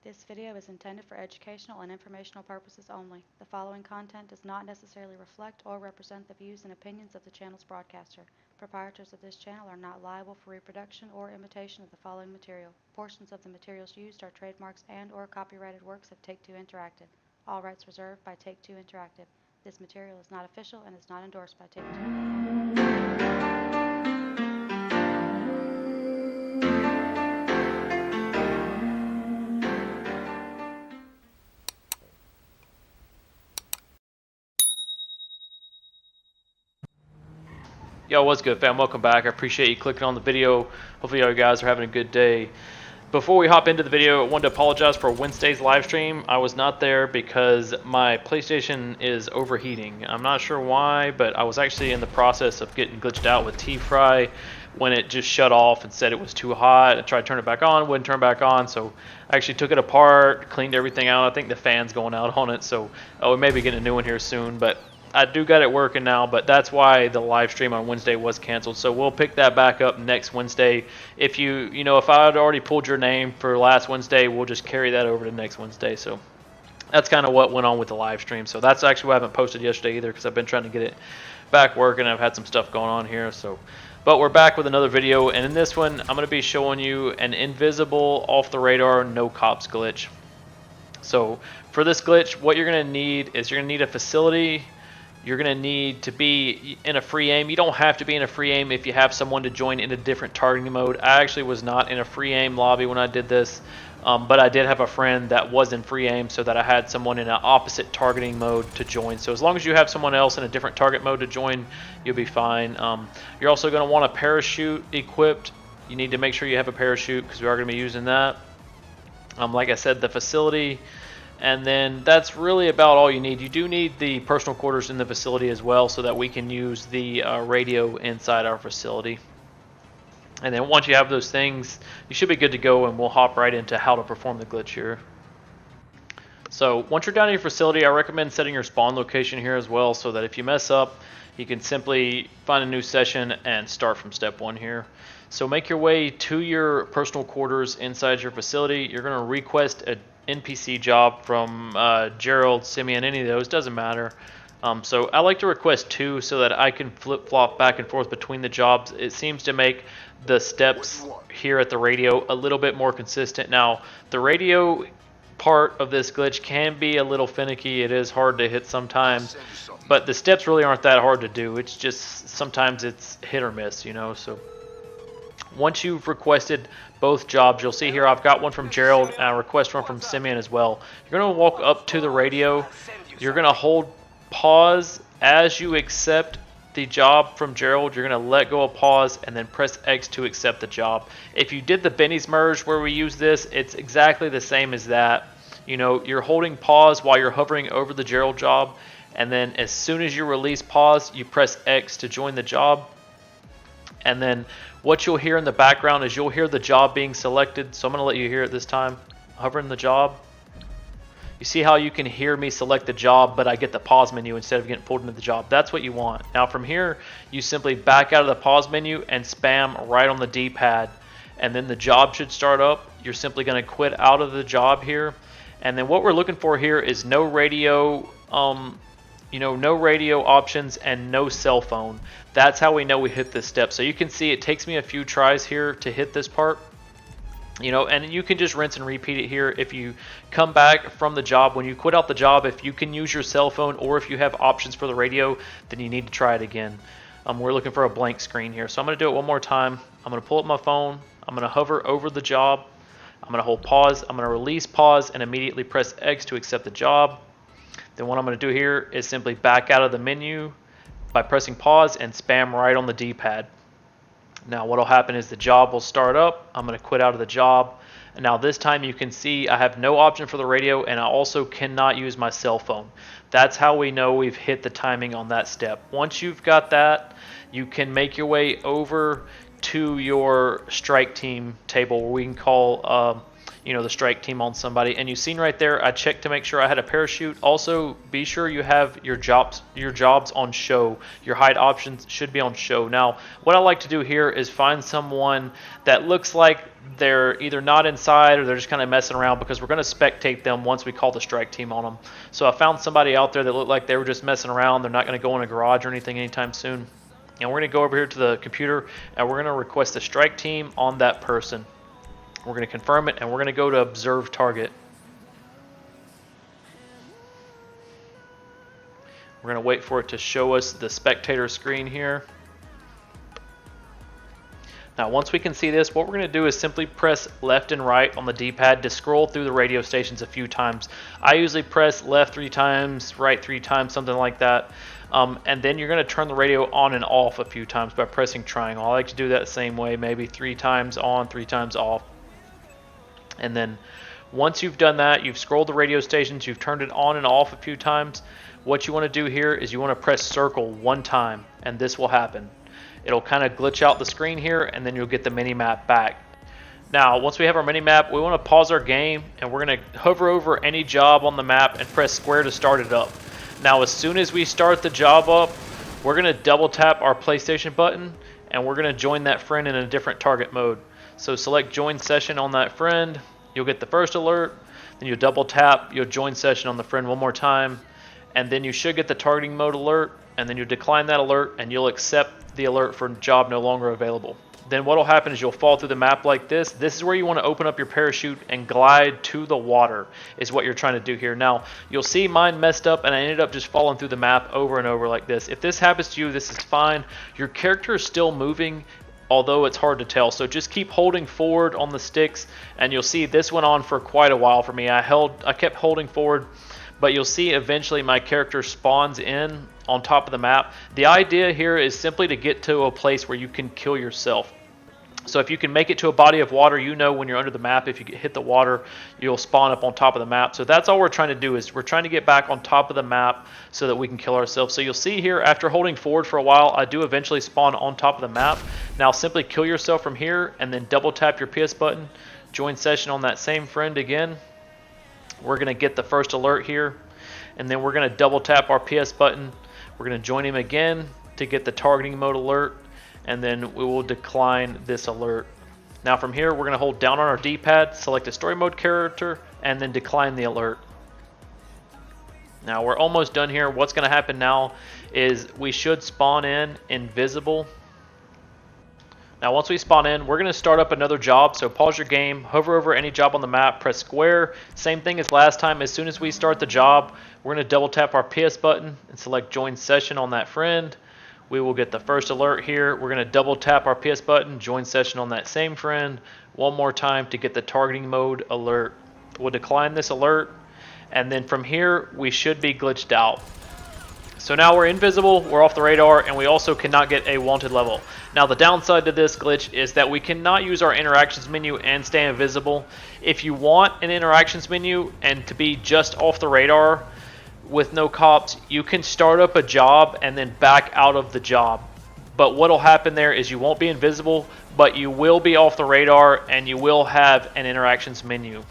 This video is intended for educational and informational purposes only. The following content does not necessarily reflect or represent the views and opinions of the channel's broadcaster. Proprietors of this channel are not liable for reproduction or imitation of the following material. Portions of the materials used are trademarks and/or copyrighted works of Take-Two Interactive. All rights reserved by Take-Two Interactive. This material is not official and is not endorsed by Take-Two. Yo, what's good, fam? Welcome back. I appreciate you clicking on the video. Hopefully you guys are having a good day. Before we hop into the video, I wanted to apologize for Wednesday's live stream. I was not there because my PlayStation is overheating. I'm not sure why, but I was actually in the process of getting glitched out with T-Fry when it just shut off and said it was too hot. I tried to turn it back on, wouldn't turn back on, so I actually took it apart, cleaned everything out. I think the fan's going out on it, so we may be getting a new one here soon, but I do got it working now, but that's why the live stream on Wednesday was canceled. So we'll pick that back up next Wednesday. If if I had already pulled your name for last Wednesday, we'll just carry that over to next Wednesday. So that's kind of what went on with the live stream. So that's actually why I haven't posted yesterday either, because I've been trying to get it back working. I've had some stuff going on here. But we're back with another video, and in this one, I'm going to be showing you an invisible, off the radar, no cops glitch. So for this glitch, what you're going to need is you're going to need a facility. You're going to need to be in a free aim. You don't have to be in a free aim if you have someone to join in a different targeting mode. I actually was not in a free aim lobby when I did this, but I did have a friend that was in free aim, so that I had someone in an opposite targeting mode to join. So as long as you have someone else in a different target mode to join, you'll be fine. You're also going to want a parachute equipped. You need to make sure you have a parachute because we are going to be using that. Like I said, the facility. And then that's really about all you need. You do need the personal quarters in the facility as well, so that we can use the radio inside our facility. And then once you have those things, you should be good to go, and we'll hop right into how to perform the glitch here. So once you're down in your facility, I recommend setting your spawn location here as well, so that if you mess up, you can simply find a new session and start from step one here. So make your way to your personal quarters inside your facility. You're going to request a NPC job from Gerald, Simeon, any of those, doesn't matter. So I like to request 2 so that I can flip-flop back and forth between the jobs. It seems to make the steps here at the radio a little bit more consistent. Now, the radio part of this glitch can be a little finicky. It is hard to hit sometimes, but the steps really aren't that hard to do. It's just sometimes it's hit or miss, So once you've requested both jobs, you'll see here I've got one from Gerald and I request one from Simeon as well. You're going to walk up to the radio. You're going to hold pause as you accept the job from Gerald. You're going to let go of pause and then press X to accept the job. If you did the Benny's merge where we use this, it's exactly the same as that. You're holding pause while you're hovering over the Gerald job, and then as soon as you release pause, you press X to join the job. And then what you'll hear in the background is you'll hear the job being selected. So I'm going to let you hear it this time. Hovering the job. You see how you can hear me select the job, but I get the pause menu instead of getting pulled into the job. That's what you want. Now from here, you simply back out of the pause menu and spam right on the D-pad. And then the job should start up. You're simply going to quit out of the job here. And then what we're looking for here is no radio, no radio options and no cell phone. That's how we know we hit this step. So you can see it takes me a few tries here to hit this part. And you can just rinse and repeat it here. If you come back from the job, when you quit out the job, if you can use your cell phone or if you have options for the radio, then you need to try it again. We're looking for a blank screen here. So I'm going to do it one more time. I'm going to pull up my phone. I'm going to hover over the job. I'm going to hold pause. I'm going to release pause and immediately press X to accept the job. Then what I'm going to do here is simply back out of the menu by pressing pause and spam right on the D-pad. Now what will happen is the job will start up. I'm going to quit out of the job. And now this time you can see I have no option for the radio, and I also cannot use my cell phone. That's how we know we've hit the timing on that step. Once you've got that, you can make your way over to your strike team table where we can call the strike team on somebody. And you've seen right there, I checked to make sure I had a parachute. Also, be sure you have your jobs on show. Your hide options should be on show. Now, what I like to do here is find someone that looks like they're either not inside or they're just kind of messing around, because we're going to spectate them once we call the strike team on them. So I found somebody out there that looked like they were just messing around. They're not going to go in a garage or anything anytime soon. And we're going to go over here to the computer and we're going to request the strike team on that person. We're going to confirm it and we're going to go to observe target. We're going to wait for it to show us the spectator screen here. Now, once we can see this, what we're going to do is simply press left and right on the D-pad to scroll through the radio stations a few times. I usually press left 3 times, right 3 times, something like that. And then you're going to turn the radio on and off a few times by pressing triangle. I like to do that the same way, maybe 3 times on, 3 times off. And then once you've done that, you've scrolled the radio stations, you've turned it on and off a few times, what you want to do here is you want to press circle 1 time, and this will happen. It'll kind of glitch out the screen here, and then you'll get the mini map back. Now, once we have our mini map, we want to pause our game, and we're going to hover over any job on the map and press square to start it up. Now, as soon as we start the job up, we're going to double tap our PlayStation button, and we're going to join that friend in a different target mode. So select join session on that friend, you'll get the first alert, then you'll double tap, you'll join session on the friend one more time, and then you should get the targeting mode alert, and then you decline that alert and you'll accept the alert for job no longer available. Then what will happen is you'll fall through the map like this. This is where you want to open up your parachute and glide to the water is what you're trying to do here. Now, you'll see mine messed up and I ended up just falling through the map over and over like this. If this happens to you, this is fine. Your character is still moving, although it's hard to tell. So just keep holding forward on the sticks and you'll see this went on for quite a while for me. I kept holding forward, but you'll see eventually my character spawns in on top of the map. The idea here is simply to get to a place where you can kill yourself. So if you can make it to a body of water, you know when you're under the map, if you hit the water, you'll spawn up on top of the map. So that's all we're trying to do, is we're trying to get back on top of the map so that we can kill ourselves. So you'll see here, after holding forward for a while, I do eventually spawn on top of the map. Now simply kill yourself from here and then double tap your PS button, join session on that same friend again. We're going to get the first alert here, and then we're going to double tap our PS button. We're going to join him again to get the targeting mode alert, and then we will decline this alert. Now from here, we're going to hold down on our D-pad, select a story mode character, and then decline the alert. Now we're almost done here. What's going to happen now is we should spawn in invisible. Now once we spawn in, we're going to start up another job. So pause your game, hover over any job on the map, press square. Same thing as last time. As soon as we start the job, we're going to double tap our PS button and select join session on that friend. We will get the first alert here. We're going to double tap our PS button, join session on that same friend one more time to get the targeting mode alert. We'll decline this alert, and then from here we should be glitched out. So now we're invisible, we're off the radar, and we also cannot get a wanted level. Now the downside to this glitch is that we cannot use our interactions menu and stay invisible. If you want an interactions menu and to be just off the radar with no cops, you can start up a job and then back out of the job. But what will happen there is you won't be invisible, but you will be off the radar and you will have an interactions menu.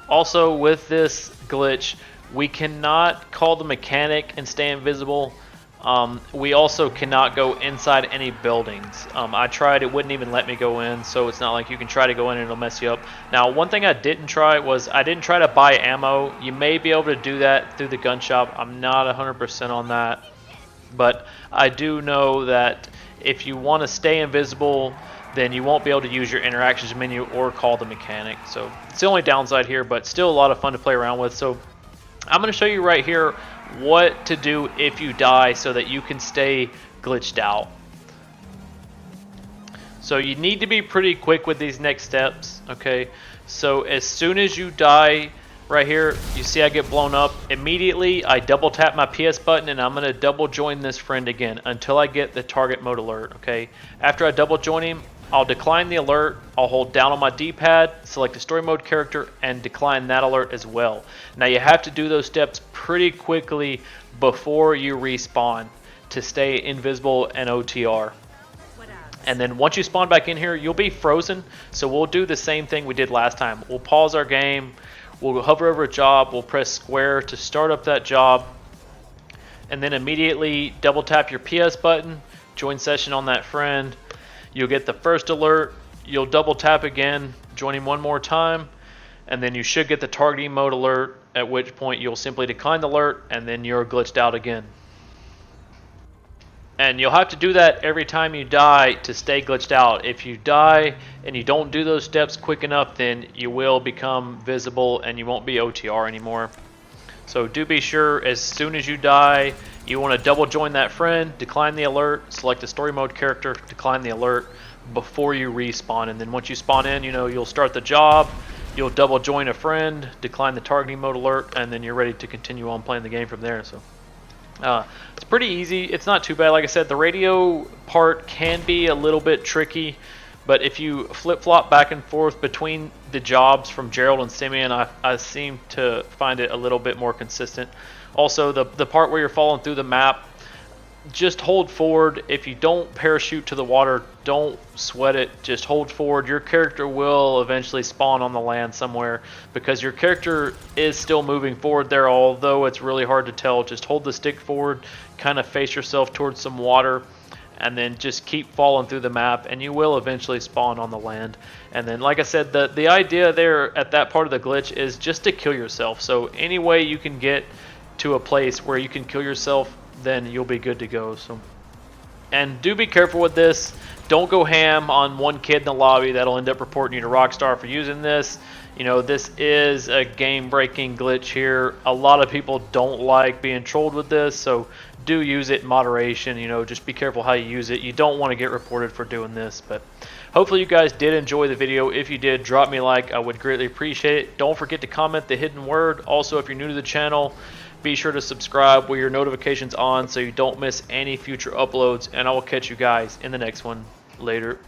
Also with this glitch, we cannot call the mechanic and stay invisible. We also cannot go inside any buildings. I tried, it wouldn't even let me go in, so it's not like you can try to go in and it'll mess you up. Now, one thing I didn't try was I didn't try to buy ammo. You may be able to do that through the gun shop. I'm not 100% on that. But I do know that if you want to stay invisible, then you won't be able to use your interactions menu or call the mechanic. So it's the only downside here, but still a lot of fun to play around with. So I'm going to show you right here what to do if you die so that you can stay glitched out. So you need to be pretty quick with these next steps, okay? So as soon as you die right here, you see I get blown up. Immediately I double tap my PS button and I'm going to double join this friend again until I get the target mode alert, okay? After I double join him, I'll decline the alert, I'll hold down on my D-pad, select a story mode character, and decline that alert as well. Now you have to do those steps pretty quickly before you respawn to stay invisible and OTR. And then once you spawn back in here, you'll be frozen. So we'll do the same thing we did last time. We'll pause our game. We'll hover over a job. We'll press square to start up that job. And then immediately double tap your PS button. Join session on that friend. You'll get the first alert. You'll double tap again. Join him one more time. And then you should get the targeting mode alert. At which point you'll simply decline the alert. And then you're glitched out again. And you'll have to do that every time you die to stay glitched out. If you die and you don't do those steps quick enough, then you will become visible and you won't be OTR anymore. So do be sure as soon as you die, you want to double join that friend, decline the alert, select the story mode character, decline the alert before you respawn. And then once you spawn in, you'll start the job, you'll double join a friend, decline the targeting mode alert, and then you're ready to continue on playing the game from there. So it's pretty easy. It's not too bad. Like I said, the radio part can be a little bit tricky, but if you flip-flop back and forth between the jobs from Gerald and Simeon, I seem to find it a little bit more consistent. Also, the part where you're falling through the map, just hold forward. If you don't parachute to the water, don't sweat it. Just hold forward. Your character will eventually spawn on the land somewhere because your character is still moving forward there, although it's really hard to tell. Just hold the stick forward, kind of face yourself towards some water, and then just keep falling through the map, and you will eventually spawn on the land. And then, like I said, the idea there at that part of the glitch is just to kill yourself. So any way you can get to a place where you can kill yourself, then you'll be good to go. So, and do be careful with this. Don't go ham on one kid in the lobby. That'll end up reporting you to Rockstar for using this. This is a game-breaking glitch here. A lot of people don't like being trolled with this, so do use it in moderation. Just be careful how you use it. You don't want to get reported for doing this. But hopefully you guys did enjoy the video. If you did, drop me a like. I would greatly appreciate it. Don't forget to comment the hidden word. Also, if you're new to the channel, be sure to subscribe with your notifications on so you don't miss any future uploads, and I will catch you guys in the next one. Later.